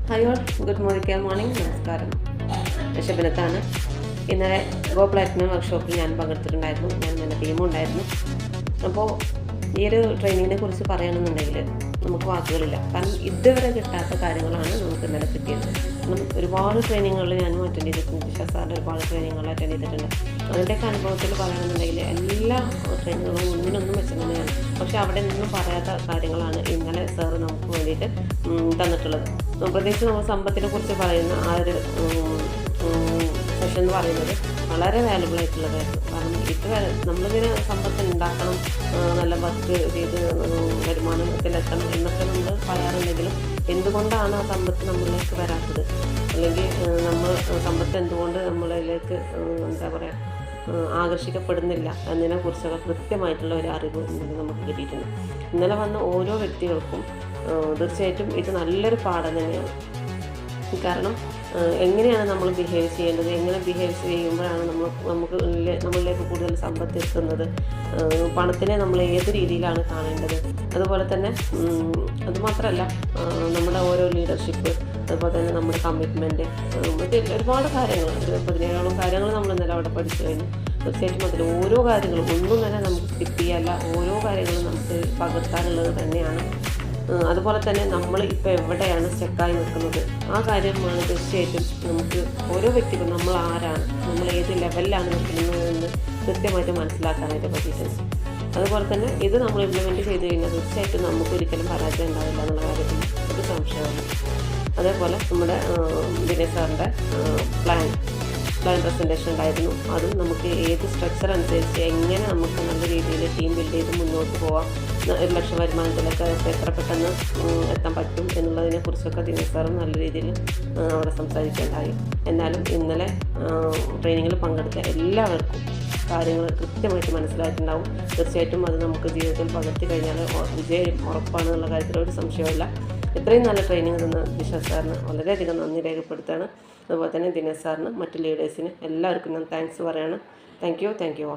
Hi all, good morning. നമസ്കാരം. ഋഷഭനത്താണ്. ഇന്നലെ go platinum വർക്ക്ഷോപ്പിൽ ഞാൻ പങ്കെടുത്തിട്ടുണ്ടായിരുന്നു. ഞാൻ നല്ല ടീമും ഉണ്ടായിരുന്നു. അപ്പോൾ ഈ ഒരു ട്രെയിനിങ്ങിനെ കുറിച്ച് പറയുകയാണെന്നുണ്ടെങ്കിൽ നമുക്ക് വാക്കുകളില്ല. കാരണം ഇതുവരെ കിട്ടാത്ത കാര്യങ്ങളാണ് നമുക്ക് ഇന്നലെ കിട്ടിയത്. കാരണം ഒരുപാട് ട്രെയിനിങ്ങുകൾ ഞാനും അറ്റൻഡ് ചെയ്തിട്ടുണ്ട്. സാറിൻ്റെ ഒരുപാട് ട്രെയിനിങ്ങുകൾ അറ്റൻഡ് ചെയ്തിട്ടുണ്ട്. അതിൻ്റെയൊക്കെ അനുഭവത്തിൽ പറയുകയാണെന്നുണ്ടെങ്കിൽ എല്ലാ ട്രെയിനിങ്ങുകളും ഒന്നിനൊന്നും വെച്ച് തന്നെയാണ്. പക്ഷേ അവിടെ നിന്നും പറയാത്ത കാര്യങ്ങളാണ് ഇന്നലെ സാറ് നമുക്ക് വേണ്ടിയിട്ട് തന്നിട്ടുള്ളത്. പ്രത്യേകിച്ച് നമ്മൾ സമ്പത്തിനെ കുറിച്ച് പറയുന്ന ആ ഒരു സെഷൻ എന്ന് പറയുന്നത് വളരെ വാല്യുബിൾ ആയിട്ടുള്ളതായിരുന്നു. കാരണം ഇതുവരെ നമ്മളിതിന് സമ്പത്ത് ഉണ്ടാക്കണം, നല്ല വർക്ക് ചെയ്ത് വരുമാനത്തിലെത്തണം എന്നൊക്കെ നമ്മൾ പറയാറുണ്ടെങ്കിലും എന്തുകൊണ്ടാണ് ആ സമ്പത്ത് നമ്മളിലേക്ക് വരാത്തത്, അല്ലെങ്കിൽ നമ്മൾ സമ്പത്ത് എന്തുകൊണ്ട് നമ്മളിലേക്ക് എന്താ പറയുക ആകർഷിക്കപ്പെടുന്നില്ല എന്നതിനെക്കുറിച്ചൊക്കെ കൃത്യമായിട്ടുള്ള ഒരു അറിവ് ഇന്നലെ നമുക്ക് കിട്ടിയിട്ടുണ്ട്. ഇന്നലെ വന്ന ഓരോ വ്യക്തികൾക്കും തീർച്ചയായിട്ടും ഇത് നല്ലൊരു പാഠം തന്നെയാണ്. കാരണം എങ്ങനെയാണ് നമ്മൾ ബിഹേവ് ചെയ്യേണ്ടത്, എങ്ങനെ ബിഹേവ് ചെയ്യുമ്പോഴാണ് നമ്മളിലേക്ക് കൂടുതൽ സമ്പത്ത് എത്തുന്നത്, പണത്തിനെ നമ്മൾ ഏത് രീതിയിലാണ് കാണേണ്ടത്, അതുപോലെ തന്നെ അതുമാത്രമല്ല നമ്മുടെ ഓരോ ലീഡർഷിപ്പ്, അതുപോലെ തന്നെ നമ്മുടെ കമ്മിറ്റ്മെൻറ്റ്, മറ്റേ ഒരുപാട് കാര്യങ്ങൾ 17 കാര്യങ്ങൾ നമ്മൾ ഇന്നലെ അവിടെ പഠിച്ചു കഴിഞ്ഞു. തീർച്ചയായിട്ടും അതിൽ ഓരോ കാര്യങ്ങളും ഒന്നും തന്നെ നമുക്ക് സ്കിപ്പ് ചെയ്യാല്ല, ഓരോ കാര്യങ്ങളും നമുക്ക് പകർത്താനുള്ളത് തന്നെയാണ്. അതുപോലെ തന്നെ നമ്മൾ ഇപ്പോൾ എവിടെയാണ് സ്റ്റക്കായി നിൽക്കുന്നത് ആ കാര്യമാണ് തീർച്ചയായിട്ടും നമുക്ക് ഓരോ വ്യക്തിക്കും നമ്മൾ ആരാണ്, നമ്മൾ ഏത് ലെവലിലാണ് നിൽക്കുന്നത് എന്ന് കൃത്യമായിട്ട് മനസ്സിലാക്കാനായിട്ട് പറ്റിയിട്ടുണ്ട്. അതുപോലെ തന്നെ ഇത് നമ്മൾ ഇംപ്ലിമെൻറ്റ് ചെയ്ത് കഴിഞ്ഞാൽ തീർച്ചയായിട്ടും നമുക്ക് ഒരിക്കലും പരാജയം ഉണ്ടാവില്ല എന്നുള്ള കാര്യത്തിൽ ഒരു സംശയമാണ്. അതേപോലെ നമ്മുടെ ദിനേശ് സാറിൻ്റെ പ്ലാൻ പ്രസൻറ്റേഷൻ ഉണ്ടായിരുന്നു. അതും നമുക്ക് ഏത് സ്ട്രക്ചർ അനുസരിച്ച് എങ്ങനെ നമുക്ക് നല്ല രീതിയിൽ ടീം ബിൽഡ് ചെയ്ത് മുന്നോട്ട് പോകാം, 1 ലക്ഷം വരുമാനത്തിലൊക്കെ എത്ര പെട്ടെന്ന് എത്താൻ പറ്റും എന്നുള്ളതിനെക്കുറിച്ചൊക്കെ ദിനേശ് സാറും നല്ല രീതിയിൽ അവിടെ സംസാരിക്കേണ്ടായി. എന്നാലും ഇന്നലെ ട്രെയിനിങ്ങിൽ പങ്കെടുത്ത എല്ലാവർക്കും കാര്യങ്ങൾ കൃത്യമായിട്ട് മനസ്സിലായിട്ടുണ്ടാവും. തീർച്ചയായിട്ടും അത് നമുക്ക് ജീവിതത്തിൽ പകർത്തി കഴിഞ്ഞാൽ വിജയം ഉറപ്പാണെന്നുള്ള കാര്യത്തിൽ ഒരു സംശയമില്ല. ഇത്രയും നല്ല ട്രെയിനിങ് തന്ന ദിനേശ് സാറിന് വളരെയധികം നന്ദി രേഖപ്പെടുത്തുകയാണ്. അതുപോലെ തന്നെ ദിനേശ് സാറിന്, മറ്റു ലീഡേഴ്സിന് എല്ലാവർക്കും ഞാൻ താങ്ക്സ് പറയാണ്. Thank you.